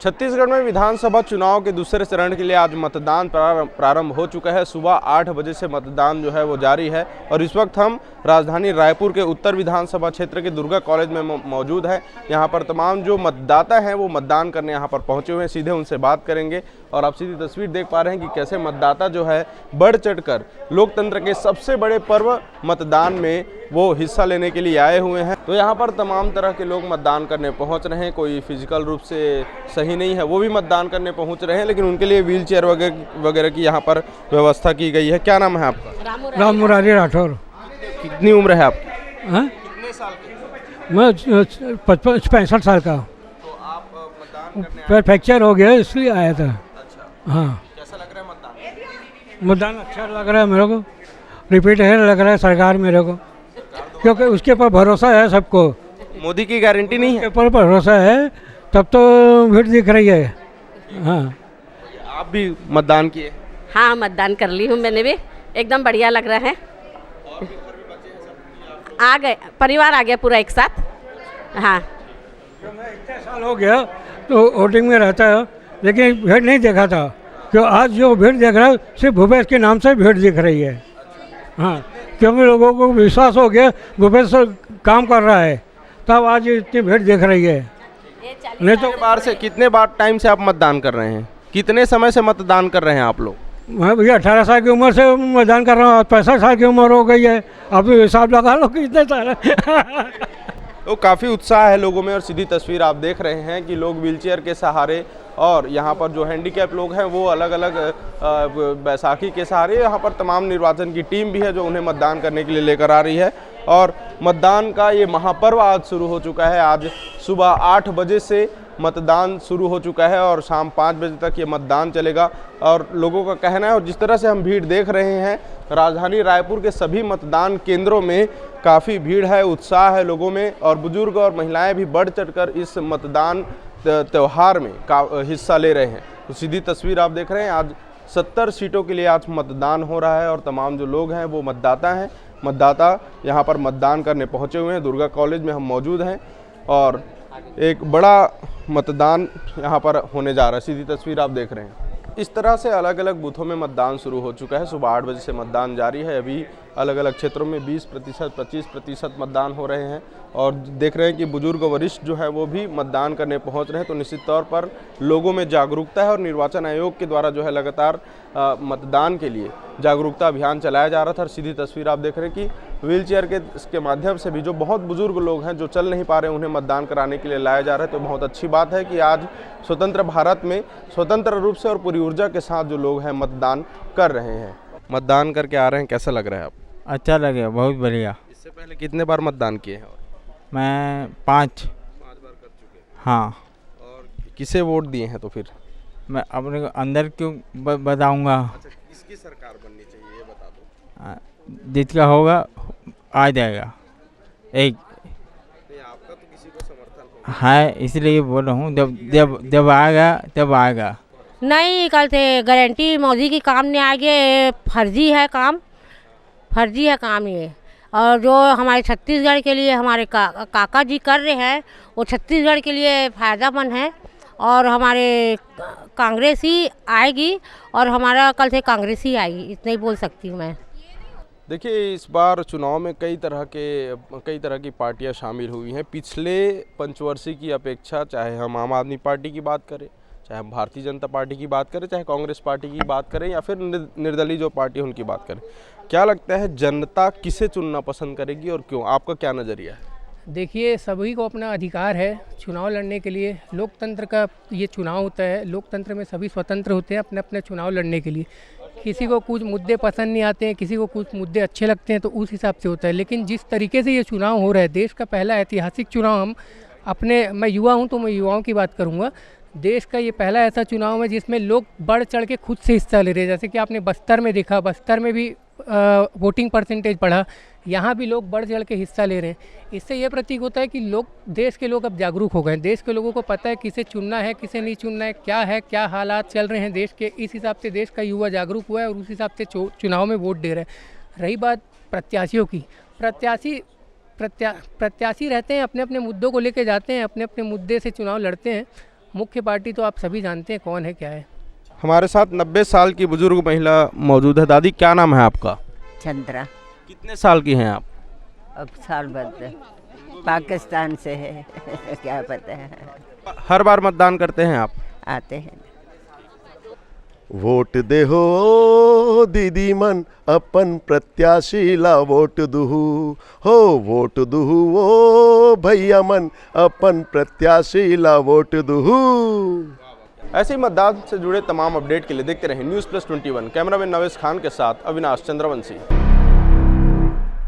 छत्तीसगढ़ में विधानसभा चुनाव के दूसरे चरण के लिए आज मतदान प्रारंभ हो चुका है। सुबह 8 बजे से मतदान जो है वो जारी है और इस वक्त हम राजधानी रायपुर के उत्तर विधानसभा क्षेत्र के दुर्गा कॉलेज में मौजूद है। यहाँ पर तमाम जो मतदाता हैं वो मतदान करने यहाँ पर पहुँचे हुए हैं। सीधे उनसे बात करेंगे और आप सीधी तस्वीर देख पा रहे हैं कि कैसे मतदाता जो है बढ़ चढ़कर लोकतंत्र के सबसे बड़े पर्व मतदान में वो हिस्सा लेने के लिए आए हुए हैं। तो यहाँ पर तमाम तरह के लोग मतदान करने पहुँच रहे हैं। कोई फिजिकल रूप से सही नहीं है वो भी मतदान करने पहुँच रहे हैं, लेकिन उनके लिए व्हील चेयर वगैरह की यहाँ पर व्यवस्था की गई है। क्या नाम है आपका? राम मुरारी राठौर। कितनी उम्र है आपकी? हाँ, कितने साल के? मैं 65 साल का। तो आप मतदान करने पैर फ्रैक्चर हो गया इसलिए आया था। अच्छा, हाँ, कैसा लग रहा है मतदान? मतदान अच्छा लग रहा है मेरे को। रिपीट है लग रहा है सरकार मेरे को, क्योंकि उसके ऊपर भरोसा है सबको। मोदी की गारंटी नहीं है? उसके ऊपर भरोसा है तब तो भीड़ दिख रही है। हाँ, आप भी मतदान किए? हाँ, मतदान कर ली हूँ मैंने भी। एकदम बढ़िया लग रहा है। आ गए, परिवार आ गया पूरा एक साथ। हाँ, इतने साल हो गया तो वोटिंग में रहता है, लेकिन भीड़ नहीं देखा था। क्यों आज जो भीड़ देख रहा है सिर्फ भूपेश के नाम से भीड़ दिख रही है। हाँ, क्योंकि लोगों को विश्वास हो गया भूपेश काम कर रहा है, तब आज इतनी भीड़ दिख रही है। नहीं तो कितने बार टाइम से आप मतदान कर रहे हैं? कितने समय से मतदान कर रहे हैं आप लोग? मैं भैया 18 साल की उम्र से मतदान कर रहा हूँ। 65 साल की उम्र हो गई है, अभी हिसाब लगा लो कितने साल है। तो काफ़ी उत्साह है लोगों में और सीधी तस्वीर आप देख रहे हैं कि लोग व्हीलचेयर के सहारे और यहाँ पर जो हैंडीकैप लोग हैं वो अलग अलग बैसाखी के सहारे, यहाँ पर तमाम निर्वाचन की टीम भी है जो उन्हें मतदान करने के लिए लेकर आ रही है। और मतदान का ये महापर्व आज शुरू हो चुका है। आज सुबह 8 बजे से मतदान शुरू हो चुका है और शाम 5 बजे तक ये मतदान चलेगा। और लोगों का कहना है, और जिस तरह से हम भीड़ देख रहे हैं राजधानी रायपुर के सभी मतदान केंद्रों में काफ़ी भीड़ है, उत्साह है लोगों में, और बुजुर्ग और महिलाएं भी बढ़ चढ़कर इस मतदान त्यौहार में हिस्सा ले रहे हैं। तो सीधी तस्वीर आप देख रहे हैं, आज 70 सीटों के लिए आज मतदान हो रहा है और तमाम जो लोग हैं वो मतदाता हैं। मतदाता यहाँ पर मतदान करने पहुँचे हुए हैं। दुर्गा कॉलेज में हम मौजूद हैं और एक बड़ा मतदान यहाँ पर होने जा रहा है। सीधी तस्वीर आप देख रहे हैं। इस तरह से अलग अलग बूथों में मतदान शुरू हो चुका है। सुबह 8 बजे से मतदान जारी है। अभी अलग अलग क्षेत्रों में 20%, 25% मतदान हो रहे हैं और देख रहे हैं कि बुजुर्ग वरिष्ठ जो है वो भी मतदान करने पहुंच रहे हैं। तो निश्चित तौर पर लोगों में जागरूकता है और निर्वाचन आयोग के द्वारा जो है लगातार मतदान के लिए जागरूकता अभियान चलाया जा रहा था। और सीधी तस्वीर आप देख रहे हैं कि व्हीलचेयर के माध्यम से भी जो बहुत बुजुर्ग लोग हैं जो चल नहीं पा रहे हैं उन्हें मतदान कराने के लिए लाया जा रहा है। तो बहुत अच्छी बात है कि आज स्वतंत्र भारत में स्वतंत्र रूप से और पूरी ऊर्जा के साथ जो लोग हैं मतदान कर रहे हैं। मतदान करके आ रहे हैं, कैसा लग रहा है आप? अच्छा लगे, बहुत बढ़िया। इससे पहले कितने बार मतदान किए हैं? मैं 5 बार कर चुके हैं। हाँ। और किसे वोट दिए हैं? तो फिर मैं अपने को अंदर क्यों बताऊंगा। अच्छा, किसकी सरकार बननी चाहिए ये बता दो। जिसका होगा आ जाएगा एक। नहीं, आपका तो किसी को समर्थन है इसलिए बोल रहा हूँ, जब आएगा तब आएगा। नहीं कल से गारंटी मोदी की काम नहीं आगे। फर्जी है काम, फर्जी है काम ये। और जो हमारे छत्तीसगढ़ के लिए हमारे काका जी कर रहे हैं वो छत्तीसगढ़ के लिए फ़ायदामंद है। और हमारे कांग्रेस ही आएगी और हमारा कल से कांग्रेस ही आएगी, इतना ही बोल सकती हूँ मैं। देखिए, इस बार चुनाव में कई तरह की पार्टियां शामिल हुई हैं। पिछले पंचवर्षीय की अपेक्षा, चाहे हम आम आदमी पार्टी की बात करें, चाहे हम भारतीय जनता पार्टी की बात करें, चाहे कांग्रेस पार्टी की बात करें या फिर निर्दलीय जो पार्टी है उनकी बात करें, क्या लगता है जनता किसे चुनना पसंद करेगी और क्यों? आपका क्या नज़रिया है? देखिए, सभी को अपना अधिकार है चुनाव लड़ने के लिए। लोकतंत्र का ये चुनाव होता है। लोकतंत्र में सभी स्वतंत्र होते हैं अपने अपने चुनाव लड़ने के लिए। किसी को कुछ मुद्दे पसंद नहीं आते हैं, किसी को कुछ मुद्दे अच्छे लगते हैं, तो उस हिसाब से होता है। लेकिन जिस तरीके से ये चुनाव हो रहा है, देश का पहला ऐतिहासिक चुनाव, हम मैं युवा हूँ तो मैं युवाओं की बात करूँगा। देश का ये पहला ऐसा चुनाव है जिसमें लोग बढ़ चढ़ के खुद से हिस्सा ले रहे हैं। जैसे कि आपने बस्तर में देखा, बस्तर में भी वोटिंग परसेंटेज बढ़ा, यहाँ भी लोग बढ़ चढ़ के हिस्सा ले रहे हैं। इससे ये प्रतीक होता है कि देश के लोग अब जागरूक हो गए। देश के लोगों को पता है किसे चुनना है, किसे नहीं चुनना है, क्या हालात चल रहे हैं देश के। इस हिसाब से देश का युवा जागरूक हुआ है और उस हिसाब से चुनाव में वोट दे रहे हैं। रही बात प्रत्याशियों की, प्रत्याशी रहते हैं, अपने अपने मुद्दों को लेके जाते हैं, अपने अपने मुद्दे से चुनाव लड़ते हैं मुख्य पार्टी तो आप सभी जानते हैं कौन है क्या है। हमारे साथ 90 साल की बुजुर्ग महिला मौजूद है। दादी, क्या नाम है आपका? चंद्रा। कितने साल की हैं आप? अब साल बाद पाकिस्तान से है क्या पता है। हर बार मतदान करते हैं आप? आते हैं। वोट दे हो दीदी मन अपन प्रत्याशी ला वोट दुहू हो, वोट दुहू ओ भैया मन अपन प्रत्याशी ला वोट दुहू। ऐसे ही मतदान से जुड़े तमाम अपडेट के लिए देखते रहें न्यूज़ प्लस 21। कैमरामैन नवेश खान के साथ अविनाश चंद्रवंशी।